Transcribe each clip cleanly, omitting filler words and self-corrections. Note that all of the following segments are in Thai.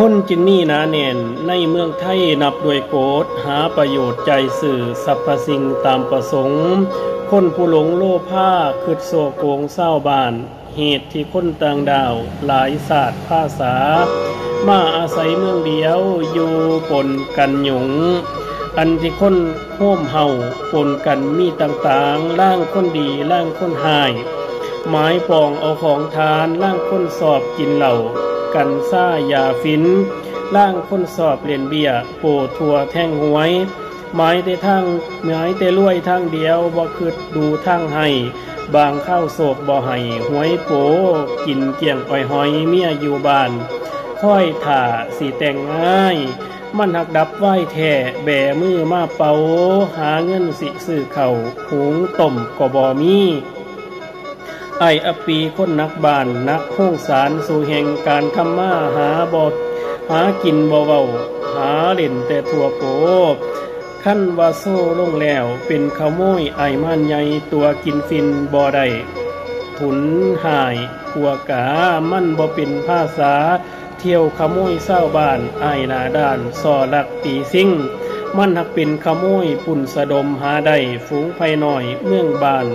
คนจึงมีหนาแน่นในเมืองไทยนับด้วยโกฏหาประโยชน์ใจสื่อสรรพสิ่งตามประสงค์คนผู้หลงโลภะคิดโศกโกงเศร้าบานเหตุที่คนต่างดาวหลายศาสตร์ภาษามาอาศัยเมืองเดียวอยู่ปนกันหยงอันที่คนโค้มเห่าปนกันมีต่างๆล่างคนดีล่างคนหายหมายปองเอาของทานล่างคนสอบกินเหล่ากันซ่ายาฟินล่างคนสอบเรียนเบียโปทัวแท่งหวยหมายแต่รวยทางเดียวบ่คิดดูทางให้บางข้าวโศกบ่ให้หวยโปกินเกี่ยงอ้อยหอยเมียอยู่บ้านค่อยถ่าสีแต่งง่ายมันหักดับไหวแท่แบมือมาเป่าหาเงินสิซื้อเข่าหุงต้มก็บ่มีไอ้อปีคนนักบ้านนักโค้งสารสู่แห่งการทำมาหาบดหากินบ่เว้าหาเล่นแต่ทั่วโปขั้นว่าโซ่ลงแล้วเป็นขโมยไอ้ม่านใหญ่ตัวกินฟินบ่ได้ถุนหายขัวกามันบ่เป็นภาษาเที่ยวขโมยเศร้าบ้านไอ้หน้าด้านส่อลักตีซิ่งมันหักเป็นขโมยปุ่นสะดมหาได้ฝูงไผน้อยเมืองบ้าน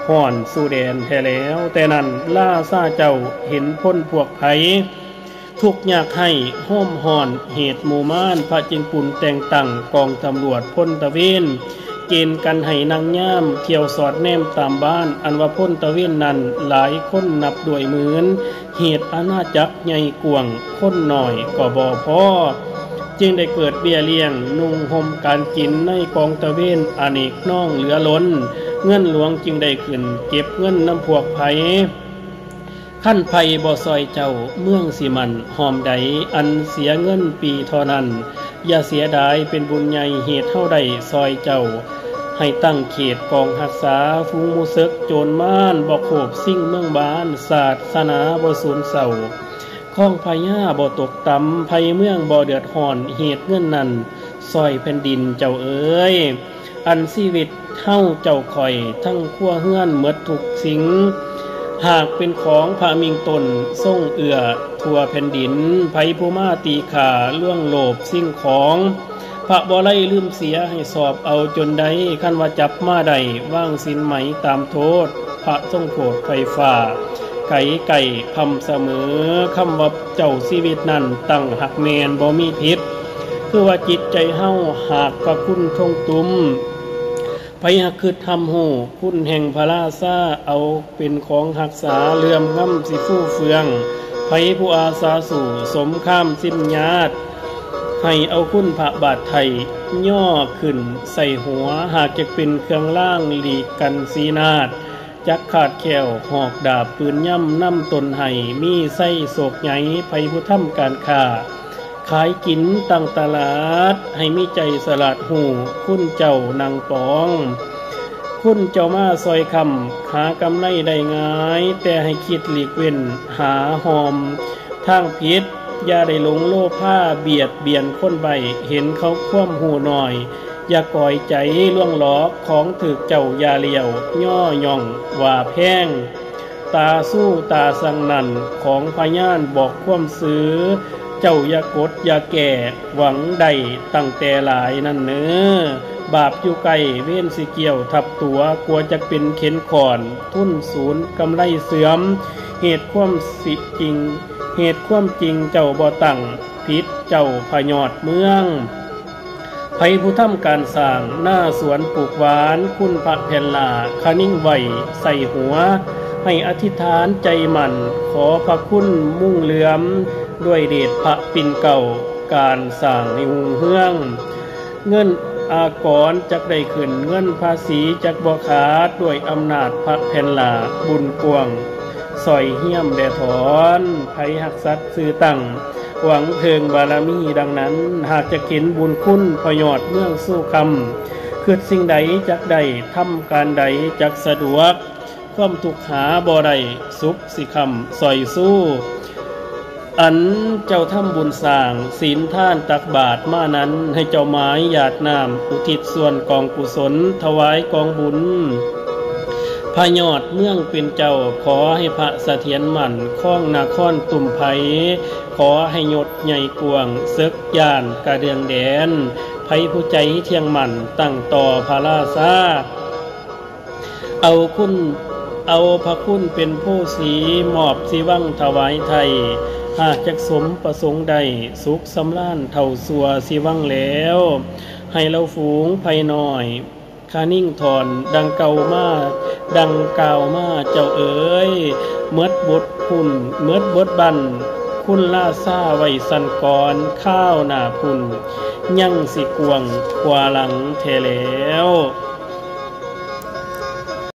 ห่อนสู่แดนแท้แล้วแต่นั้นล่าซาเจ้าเห็นพ้นพวกไผทุกอยากให้ห้อมห่อนเหตุหมู่ม่านพระจึงปุ่นแต่งตั้งกองตำรวจพลตะเวนเกณฑ์กันให้นางย่ามเที่ยวสอดแนมตามบ้านอันว่าพลตะเวนนั้นหลายคนนับด้วยหมื่นเหตุอาณาจักรใหญ่กวางคนหน่อยก็บ่พอจึงได้เกิดเบี้ยเลี้ยงนุ่งห่มการกินในกองตะเวนอเนกน้องเหลือล้นเงินหลวงจึงได้ขึ้นเก็บเงินน้ำพวกไผขั้นไผบ่ซอยเจ้าเมืองสิมันหอมใดอันเสียเงินปีเท่านั้นอย่าเสียดายเป็นบุญใหญ่เหตุเท่าใดซอยเจ้าให้ตั้งเขตกองรักษาฟูงมูซึกโจรม่านบ่โขบสิ่งเมืองบ้านศาสนาบ่สูญเศร้าข้องพญาบ่ตกต่ำภัยเมืองบ่เดือดร้อนเหตุเงินนั้นซอยแผ่นดินเจ้าเอ๋ยอันชีวิตเท่าเจ้าข่อยทั้งขั้วเฮือนหมดทุกสิ่งหากเป็นของพระมิงตนทรงเอื้อทั่วแผ่นดินไผผู้มาตีขาล่วงโลภสิ่งของพระบ่ไล่ลืมเสียให้สอบเอาจนใดคันว่าจับมาได้ว่างสินไหมตามโทษพระทรงโปรดไฟฟ้าไก่คำเสมอคำว่าเจ้าชีวิตนั้นตั้งหักแมนบ่มีพิษคือว่าจิตใจเฮาหากพระคุณทงตุ้มไผหักคือทำหูคุณแห่งพระราชาเอาเป็นของหักษาเลื่อมง่ำสิฟู่เฟืองไผผู้อาสาสู่สมข้ามสิ้นญาติให้เอาคุณพระบาทไทยย่อขึ้นใส่หัวหากจะเป็นเครื่องล่างหลีกกันสีนาดจักขาดแขวหอกดาบปืนย่ำน้ำตนไห้มีไส้โศกใหญ่ไผผู้ทำการค้าขายกินตั้งตลาดให้มีใจสลัดหูคุณเจ้านางปองคุณเจ้ามาซอยคำหากำไรได้ง่ายแต่ให้คิดหลีกเว้นหาหอมทางพิษอย่าได้หลงโลภะเบียดเบียนคนใบเห็นเขาคว่ำหูหน่อยอย่าก่อยใจล่วงหลอกของถึกเจ้ายาเลียวย่อย่องว่าแพงตาสู้ตาสังนันของพญานบอกคว่ำซื้อเจ้าอย่ากดอย่าแก่หวังใดตั้งแต่หลายนั่นเน้อบาปอยู่ไกลเว้นสิเกี่ยวทับตัวกลัวจะเป็นเข็นขอนทุนศูนย์กำไรเสื่อมเหตุความสิจริงเหตุความจริงเจ้าบ่ตั้งพิษเจ้าพยอดเมืองไผผู้ทำการสร้างหน้าสวนปลูกหวานคุณพระแผ่นลาคนิ่งไหวใส่หัวให้อธิษฐานใจมั่นขอพระคุณมุ่งเหลื่อมด้วยเดชพระปิ่นเก่าการสร้างในหุงเฮืองเงินอากรจักได้ขึ้นเงินภาษีจักบ่ขาดด้วยอำนาจพระแผ่นลาบุญกวงสอยเหี้ยมแดถอนไผหักสัตว์ซื้อตั้งหวังเพิงบารมีดังนั้นหากจะเข็นบุญคุณประโยชน์เมืองสู้คำคือสิ่งใดจักใดทำการใดจักสะดวกความทุกข์หาบ่ได้สุขสิคำสอยสู้อันเจ้าทำบุญสร้างศีลท่านตักบาตรมานั้นให้เจ้าไม้หยาดน้ำอุทิศส่วนกองกุศลถวายกองบุญ พระยอดเมืองเป็นเจ้าขอให้พระเสถียรมั่นข้องนาครตุ่มไผขอให้ยศใหญ่กวงเซึกย่านกระเดืองแดนไผผู้ใจเที่ยงมั่นตั้งต่อพระราชาเอาพระคุณเป็นผู้สีมอบสิวังถวายไทยหากจักสมประสงค์ใดสุขสำราญเท่าสัวสิวังแล้วให้เราฝูงภัยน้อยคานิ่งถอนดังเก่ามาดังกล่าวมาเจ้าเอ๋ยเมิดบทพุ่นเมิดบทบันคุณล่าซาไว้สันก่อนข้าวหน้าพุ่นยังสิกวงกว่าหลังเทแล้ว